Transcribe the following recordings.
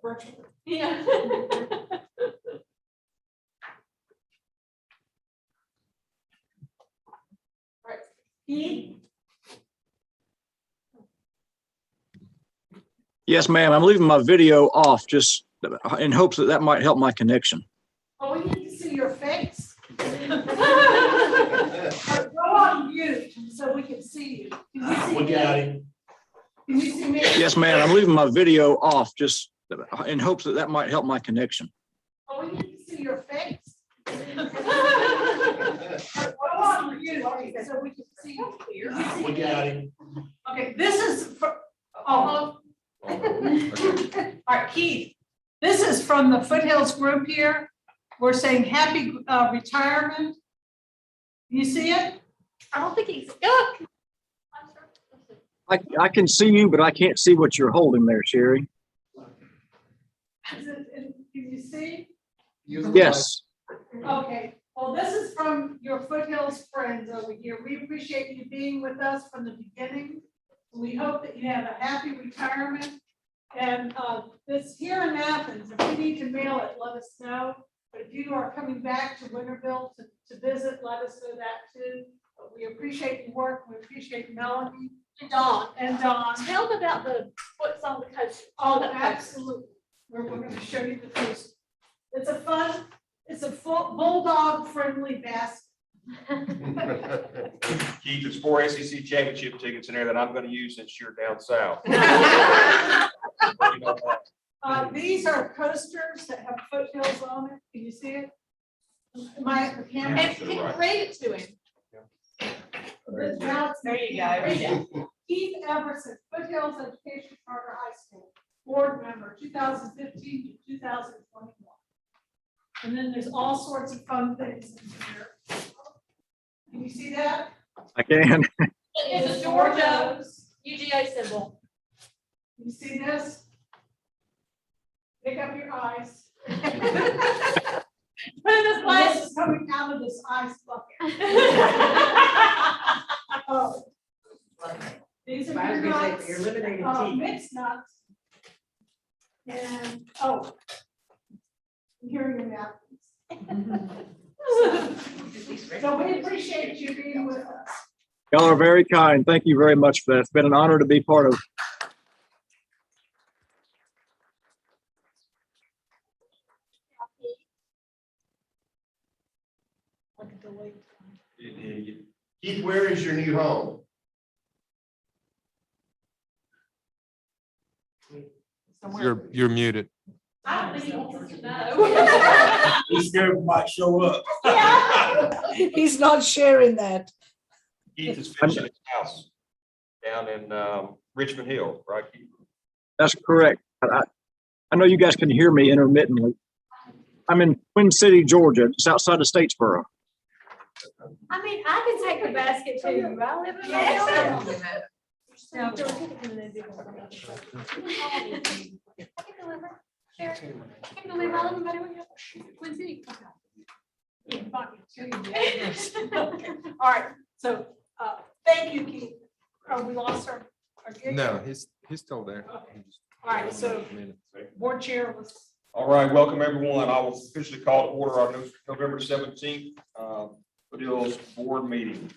virtually. Yeah. Right. Keith? Yes, ma'am. I'm leaving my video off just in hopes that that might help my connection. Oh, we need to see your face. Go on mute so we can see you. Can you see We me? got him. Can you see me? Yes, ma'am. I'm leaving my video off just in hopes that that might help my connection. Oh, we need to see your face. Go on mute so we can see you. Can you see We me? got him. Okay, this is for, oh. All right, Keith, this is from the Foothills group here. We're saying happy retirement. You see it? I don't think he's. Oh. I can see you, but I can't see what you're holding there, Sherry. Can you see? Yes. Okay, well, this is from your Foothills friends over here. We appreciate you being with us from the beginning. We hope that you have a happy retirement. And this here in Athens, if you need to mail it, let us know. But if you are coming back to Winterville to visit, let us know that too. But we appreciate your work. We appreciate Melanie And Dawn. and Dawn. Tell them about what's on the coach. Oh, absolutely. We're going to show you the post. It's a full bulldog friendly basket. Keith, there's 4 SEC championship tickets in there that I'm going to use since you're down south. These are coasters that have Foothills on it. Can you see it? My the camera. And can you read it to him? There you go. Keith Everson, Foothills Education Charter High School, board member, 2015 to 2021. And then there's all sorts of fun things in here. Can you see that? I can. It's a Georgia UGA symbol. Can you see this? Pick up your eyes. This Glass is coming out of this ice bucket. Oh. These are your nuts, mixed nuts. And, oh. Here are your napkins. So we appreciate you being with us. Y'all are very kind. Thank you very much for that. It's been an honor to be part of. Keith, where is your new home? You're muted. I don't think he wants us to know. He's scared might show up. He's not sharing that. Keith is finishing his house down in Richmond Hill, right, Keith? That's correct. I know you guys can hear me intermittently. I'm in Twin City, Georgia, just outside of Statesboro. I mean, I can take the basket too. I live in a no, George, you can I can deliver. Sure. I can deliver. I live in Betty Twin City. Yeah, fine. Show you the address. All right, so thank you, Keith. Oh, we lost our gig? No, he's still there. All right, so board chair was. All right, welcome everyone. I will officially call to order our November 17th Foothills board meeting.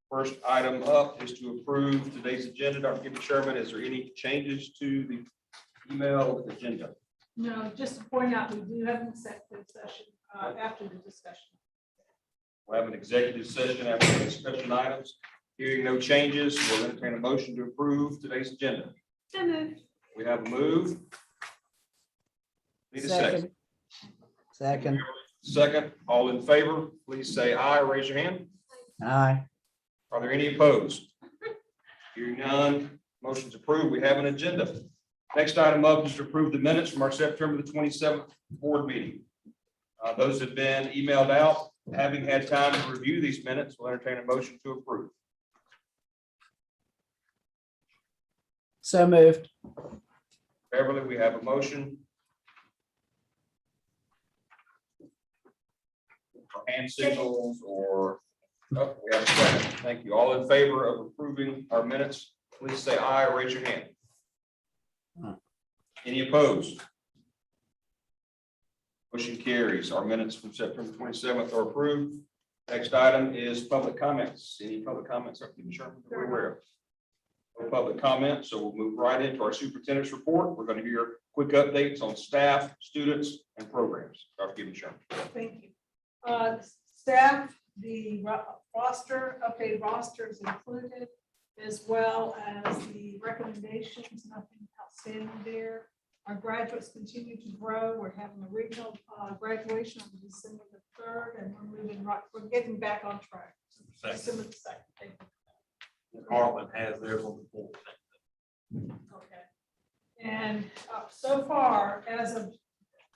First item up is to approve today's agenda. Dr. Gibby Sherman, is there any changes to the email agenda? No, just to point out, we do have an executive session after the discussion. We'll have an executive session after the discussion items. Hearing no changes, we'll entertain a motion to approve today's agenda. So moved. We have a move. Need a second. Second. Second, all in favor, please say aye or raise your hand. Aye. Are there any opposed? Hearing none, motion's approved. We have an agenda. Next item up is to approve the minutes from our September the 27th board meeting. Those have been emailed out. Having had time to review these minutes, we'll entertain a motion to approve. So moved. Beverly, we have a motion. Hand signals or, oh, we have a second. Thank you. All in favor of approving our minutes, please say aye or raise your hand. Any opposed? Motion carries. Our minutes from September 27th are approved. Next item is public comments. Any public comments, Dr. Sherman, that we're aware of? No public comments, so we'll move right into our superintendent's report. We're going to hear quick updates on staff, students, and programs. Dr. Sherman. Thank you. Staff, the roster, updated roster is included, as well as the recommendations, nothing outstanding there. Our graduates continue to grow. We're having a regional graduation on December the 3rd, and we're moving right, we're getting back on track. December the 2nd. Thank you. Harlan has theirs on the 4th. Okay. And so far, as of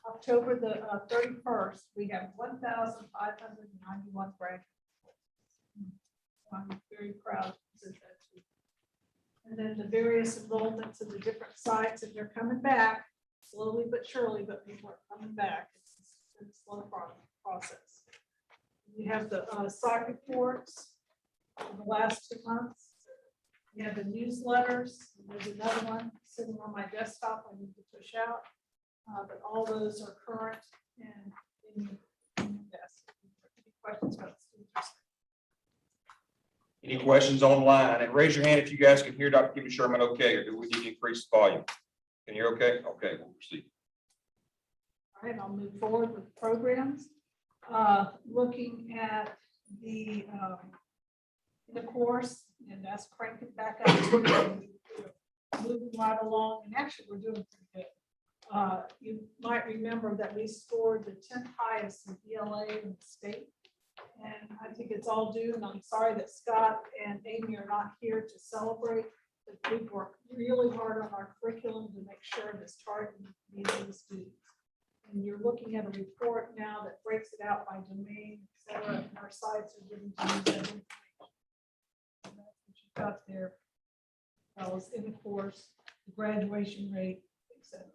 October the 31st, we have 1,591 graduates. I'm very proud to present that to you. And then the various enrollments in the different sites, and they're coming back slowly but surely, but people are coming back. It's a slow process. We have the site reports for the last 2 months. We have the newsletters. There's another one sitting on my desktop I need to push out. But all those are current and in your desk. Any questions about the students? Any questions online? And raise your hand if you guys can hear Dr. Kim Sherman okay, or do we need to increase the volume? Can you hear okay? Okay, we'll proceed. All right, I'll move forward with programs. Looking at the course, and that's cranking back up. Moving right along, and actually we're doing pretty good. You might remember that we scored the 10th highest in ELA in the state. And I think it's all due, and I'm sorry that Scott and Amy are not here to celebrate, but we've worked really hard on our curriculum to make sure this targeting these students. And you're looking at a report now that breaks it out by domain, et cetera, and our sites are giving you that information. And that's what you've got there. In the course, the graduation rate, et cetera.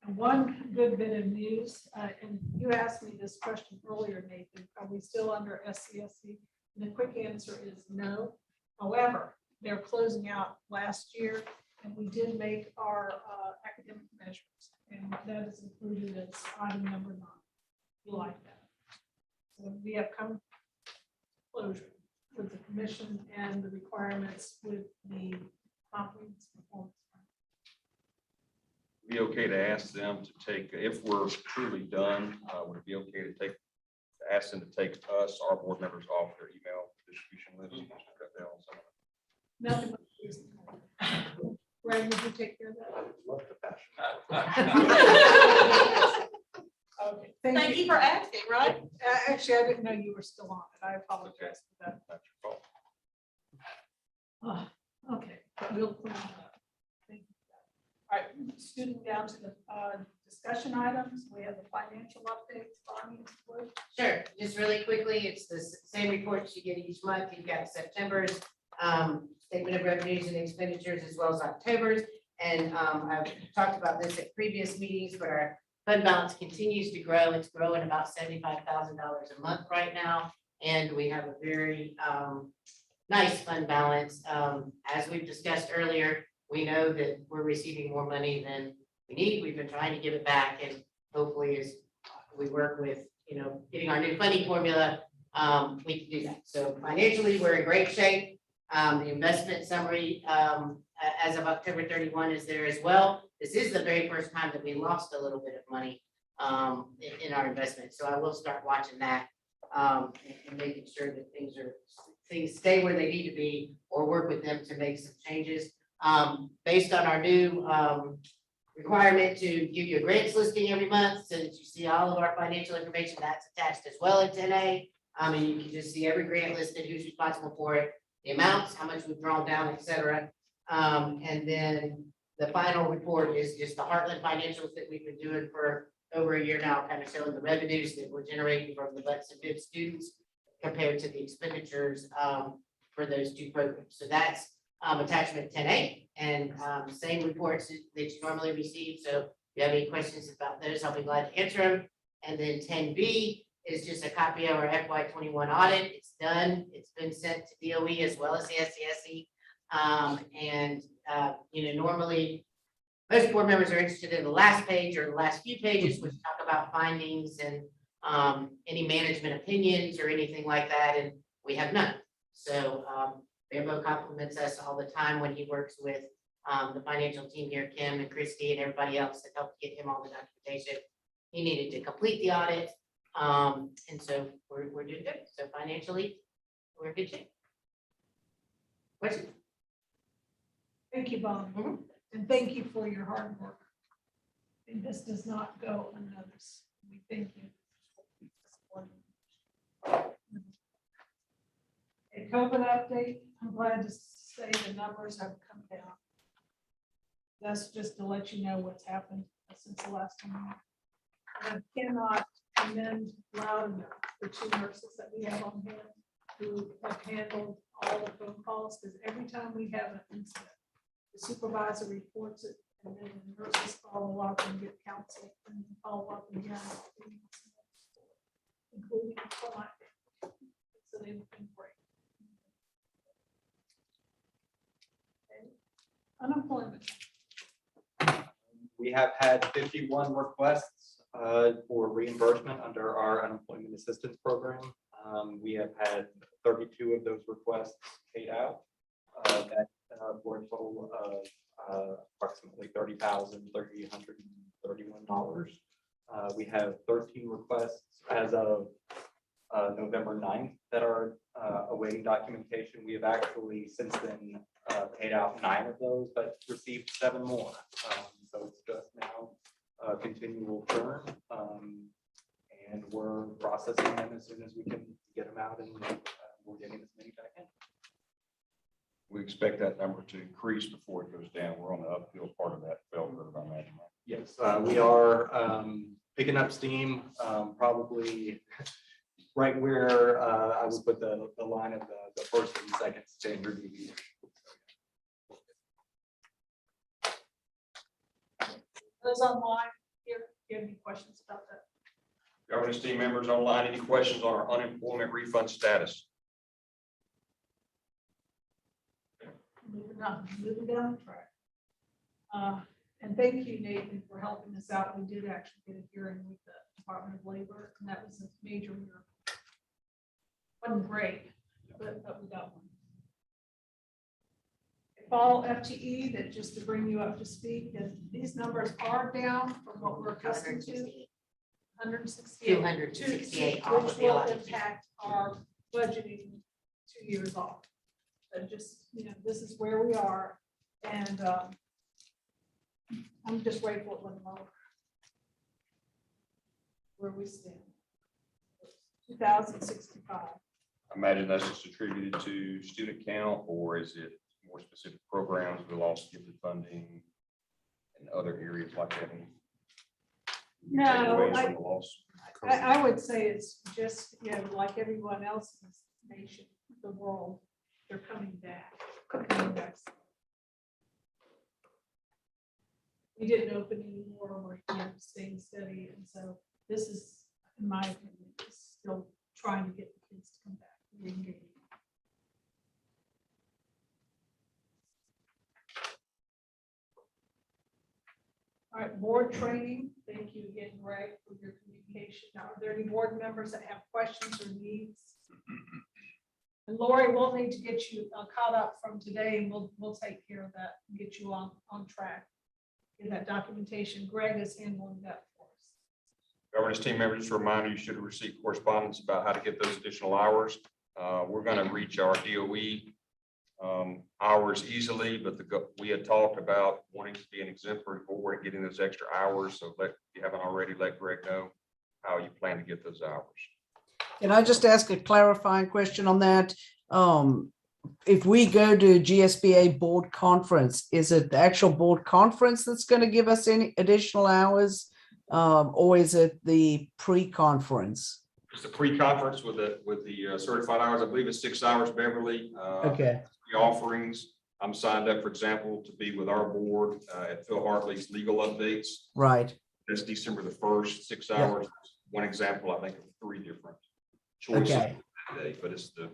And one good bit of news, and you asked me this question earlier, Nathan, are we still under SCSC? And the quick answer is no. However, they're closing out last year, and we did make our academic measures, and that is included as item number 9. You like that? So we have come closure with the commission and the requirements with the comprehensive performance. Be okay to ask them to take, if we're truly done, would it be okay to ask them to take us, our board members, off their email distribution list? Nothing but reasonable. Greg, would you take care of that? Okay, thank you. for asking, right? Actually, I didn't know you were still on it. I apologize for that. That's your fault. Okay, but we'll clean it up. Thank you. All right, scooting down to the discussion items, we have the financial updates. Bonnie, would. Sure, just really quickly, it's the same reports you get each month. You've got September's statement of revenues and expenditures as well as October's. And I've talked about this at previous meetings, but our fund balance continues to grow. It's growing about $75,000 a month right now. And we have a very nice fund balance. As we've discussed earlier, we know that we're receiving more money than we need. We've been trying to give it back, and hopefully as we work with, getting our new funding formula, we can do that. So financially, we're in great shape. The investment summary as of October 31 is there as well. This is the very first time that we lost a little bit of money in our investment. So I will start watching that and making sure that things stay where they need to be, or work with them to make some changes. Based on our new requirement to give you a grants listing every month, so that you see all of our financial information, that's attached as well in 10A. And you can just see every grant listed, who's responsible for it, the amounts, how much we've drawn down, et cetera. And then the final report is just the Heartland financials that we've been doing for over a year now, kind of showing the revenues that we're generating from the butts and bibs students compared to the expenditures for those two programs. So that's attachment 10A, and same reports that you normally receive. So if you have any questions about those, I'll be glad to answer them. And then 10B is just a copy of our FY21 audit. It's done. It's been sent to DOE as well as the SCSE. Normally most board members are interested in the last page or the last few pages, which talk about findings and any management opinions or anything like that, and we have none. So Bambo compliments us all the time when he works with the financial team here, Kim and Christy and everybody else that helped get him all the documentation he needed to complete the audit. And so we're doing good. So financially, we're in good shape. Question? Thank you, Bob. Mhm. And thank you for your hard work. And this does not go unnoticed. We thank you. A COVID update, I'm glad to say the numbers have come down. That's just to let you know what's happened since the last time. And I cannot commend loud enough the two nurses that we have on hand who have handled all the phone calls, because every time we have an incident, the supervisor reports it, and then the nurses follow up and get counsel and follow up again. Including for my family. So they've been great. Okay. Unemployment. We have had 51 requests for reimbursement under our unemployment assistance program. We have had 32 of those requests paid out. That for a total of approximately $30,331. We have 13 requests as of November 9th that are awaiting documentation. We have actually since then paid out 9 of those, but received 7 more. So it's just now a continual churn. And we're processing them as soon as we can get them out, and we're getting as many back in. We expect that number to increase before it goes down. We're on the uphill part of that bell curve, I imagine. Right? Yes, we are picking up steam, probably right where I would put the line of the first and second standard deviation. Those online, here, do you have any questions about that? Governance team members online, any questions on our unemployment refund status? Moving down the track. And thank you, Nathan, for helping us out. We did actually get a hearing with the Department of Labor, and that was a major miracle. Wasn't great, but we got one. Fall FTE, that just to bring you up to speed, that these numbers are down from what we're accustomed to. 168. 268 off Which of the will audit. impact our budgeting 2 years off. So just, this is where we are, and I'm just grateful it went lower. Where we stand. 2065. I imagine that's just attributed to student count, or is it more specific programs we lost gifted funding and other areas like that? No, Takeaways from the loss? I would say it's just, like everyone else in this nation, the world, they're coming back. We didn't open anymore, we're staying steady, and so this is, in my opinion, still trying to get the kids to come back. Re-engage. All right, board training. Thank you again, Greg, for your communication. Now, are there any board members that have questions or needs? And Lori, we'll need to get you caught up from today, and we'll take care of that and get you on track. Get that documentation. Greg is handling that for us. Governance team members, just a reminder, you should have received correspondence about how to get those additional hours. We're going to reach our DOE hours easily, but we had talked about wanting to be an exemplary board and getting those extra hours. So if you haven't already, let Greg know how you plan to get those hours. Can I just ask a clarifying question on that? If we go to GSBA board conference, is it the actual board conference that's going to give us any additional hours? Or is it the pre-conference? It's the pre-conference with the certified hours. I believe it's 6 hours, Beverly. Okay, The offerings. I'm signed up, for example, to be with our board at Phil Hartley's legal updates. right. That's December the 1st, 6 hours. One example, I think, of 3 different choices Okay. that day, but it's the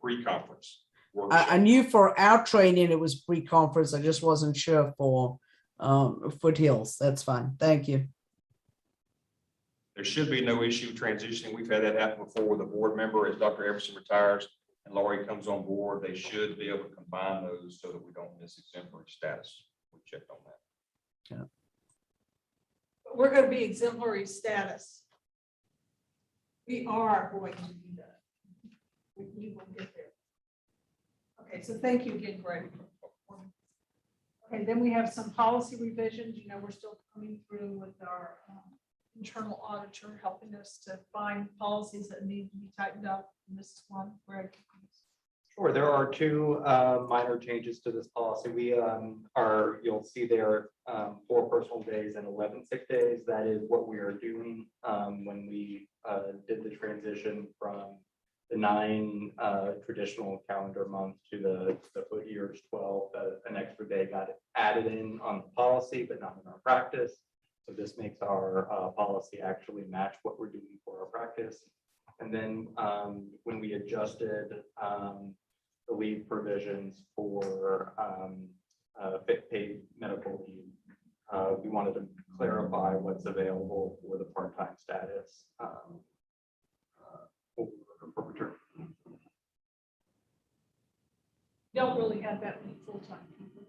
pre-conference. I knew for our training, it was pre-conference. I just wasn't sure for Foothills. That's fine. Thank you. There should be no issue transitioning. We've had that happen before with a board member. As Dr. Everson retires and Laurie comes on board, they should be able to combine those so that we don't miss exemplary status. We checked on that. We're gonna be exemplary status. We are going to do that. We will get there. Okay, so thank you again, Greg. Okay, then we have some policy revisions. You know, we're still coming through with our internal auditor helping us to find policies that need to be tightened up. And this is one, Greg. Sure, there are two minor changes to this policy. You'll see there 4 personal days and 11 sick days. That is what we are doing when we did the transition from the 9 traditional calendar months to the foot years 12. An extra day got added in on the policy, but not in our practice. So this makes our policy actually match what we're doing for our practice. And then when we adjusted the leave provisions for paid medical leave, we wanted to clarify what's available for the part-time status for return. Don't really have that many full-time people.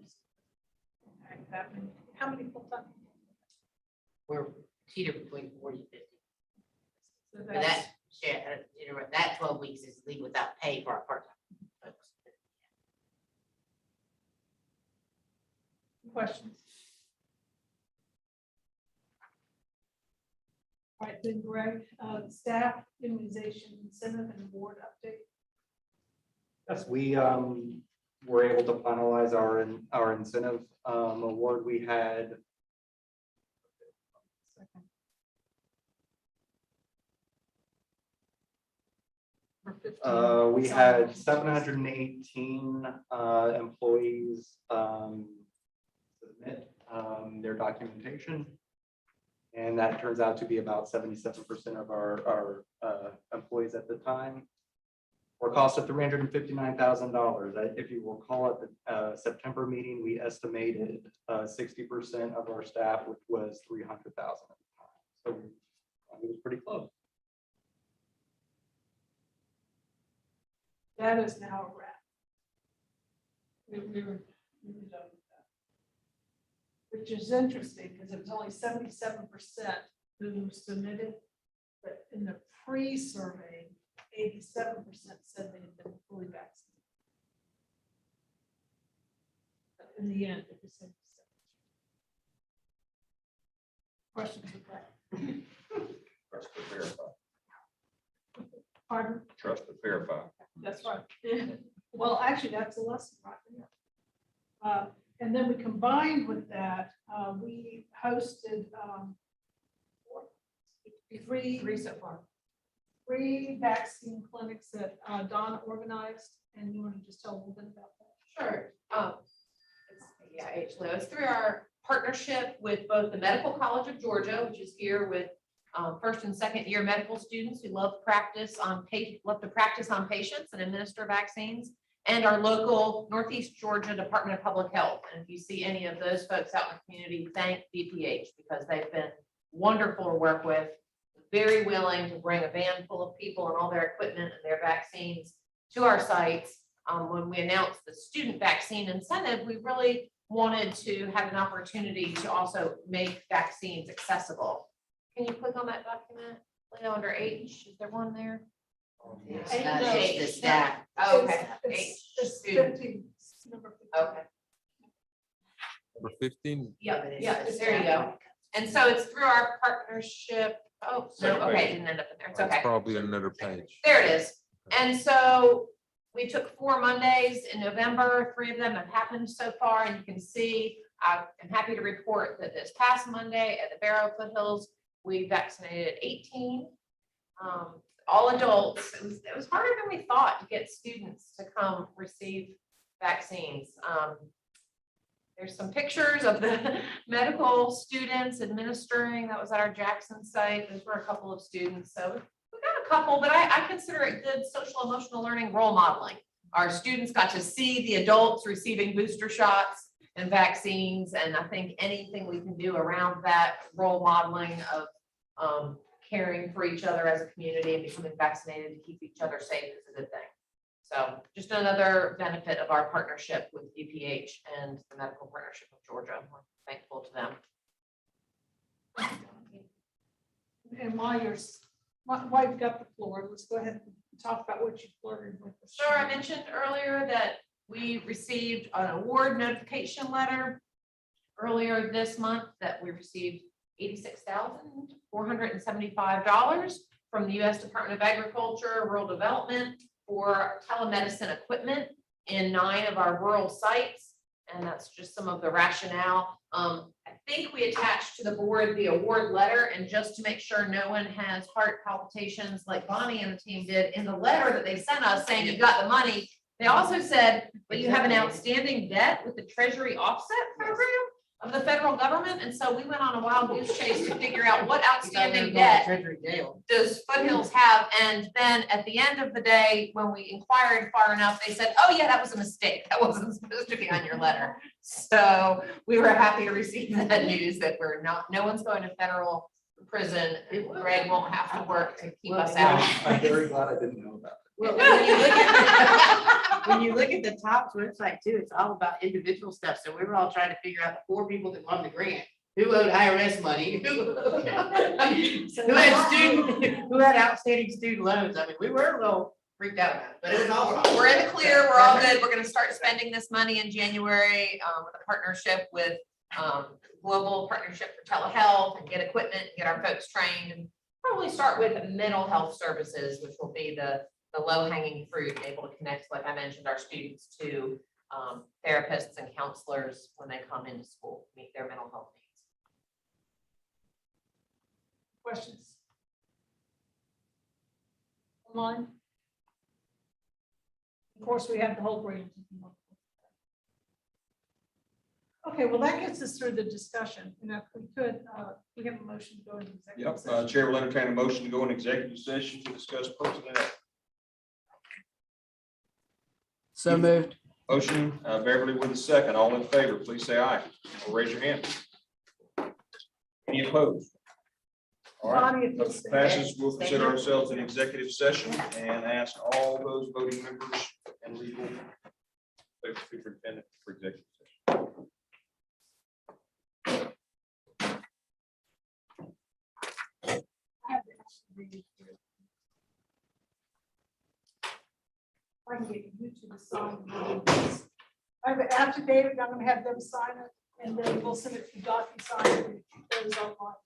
Okay, that many. How many full-time? We're teeter between 40 and 50. So But that's- that, that 12 weeks is leave without pay for our part-time folks. Questions? All right, then Greg, staff immunization incentive and award update. Yes, we were able to finalize our incentive award. We had For 15. we had 718 employees submit their documentation. And that turns out to be about 77% of our employees at the time. For a cost of $359,000. If you recall at the September meeting, we estimated 60% of our staff, which was $300,000 at the time. So it was pretty close. That is now a wrap. We were done with that. Which is interesting because it was only 77% who submitted, but in the pre-survey, 87% said they had been fully vaccinated. But in the end, it was 77%. Questions with that? Trust but verify. Pardon? Trust but verify. That's right. Well, actually, that's a lesson right there. And then we combined with that, we hosted three so far. 3 vaccine clinics that Donna organized, and you want to just tell a little bit about that? Sure. It's through our partnership with both the Medical College of Georgia, which is here with first and second year medical students who love to practice on patients and administer vaccines, and our local Northeast Georgia Department of Public Health. And if you see any of those folks out in the community, thank DPH because they've been wonderful to work with, very willing to bring a van full of people and all their equipment and their vaccines to our sites. When we announced the student vaccine incentive, we really wanted to have an opportunity to also make vaccines accessible. Can you click on that document, Leo, under H? Is there one there? The staff. Oh, okay. It's Student. 15, number 15. Okay. Number 15. Yeah, there you go. And so it's through our partnership. Oh, no, Second okay, page. it didn't end up in there. It's It's okay. probably another page. There it is. And so we took 4 Mondays in November. 3 of them have happened so far. And you can see, I'm happy to report that this past Monday at the Barrow Foothills, we vaccinated 18, all adults. It was harder than we thought to get students to come receive vaccines. There's some pictures of the medical students administering. That was at our Jackson site. Those were a couple of students. So we got a couple, but I consider it good social emotional learning role modeling. Our students got to see the adults receiving booster shots. and vaccines. And I think anything we can do around that role modeling of caring for each other as a community and becoming vaccinated to keep each other safe is a good thing. So just another benefit of our partnership with UPH and the Medical Partnership of Georgia. We're thankful to them. And while you've got the floor, let's go ahead and talk about what you've learned with us. Sure, I mentioned earlier that we received an award notification letter earlier this month that we received $86,475 from the U.S. Department of Agriculture, Rural Development for telemedicine equipment in 9 of our rural sites. And that's just some of the rationale. I think we attached to the board the award letter, and just to make sure no one has heart palpitations like Bonnie and the team did, in the letter that they sent us saying you got the money, they also said, but you have an outstanding debt with the Treasury Offset Program of the federal government. And so we went on a wild goose chase to figure out what outstanding debt does Foothills have. And then at the end of the day, when we inquired far enough, they said, oh yeah, that was a mistake. That wasn't supposed to be on your letter. So we were happy to receive that news that no one's going to federal prison. Greg won't have to work to keep us out. I'm very glad I didn't know about it. Well, when you look at the TOPS website too, it's all about individual stuff. So we were all trying to figure out the 4 people that won the grant, who owed IRS money, who had outstanding student loans. I mean, we were a little freaked out about it, but it was all. We're in the clear. We're all good. We're going to start spending this money in January with a partnership with Global Partnership for Telehealth, and get equipment, get our folks trained, and probably start with mental health services, which will be the low-hanging fruit, and able to connect, like I mentioned, our students to therapists and counselors when they come into school to meet their mental health needs. Questions? Online? Of course, we have the whole grant. Okay, well, that gets us through the discussion. And if we could, we have a motion to go into executive Yep, session. Chair will entertain a motion to go in executive session to discuss personnel. So moved. Motion, Beverly with a second. All in favor, please say aye or raise your hand. Any opposed? All right, Bonnie, if you'll motion stay. passes. We'll consider ourselves in executive session and ask all those voting members and legal superintendent for executive session. I have to actually read it here. I can get you to sign. I have an affidavit, I'm gonna have them sign it, and then we'll send it to DocuSign, and those online.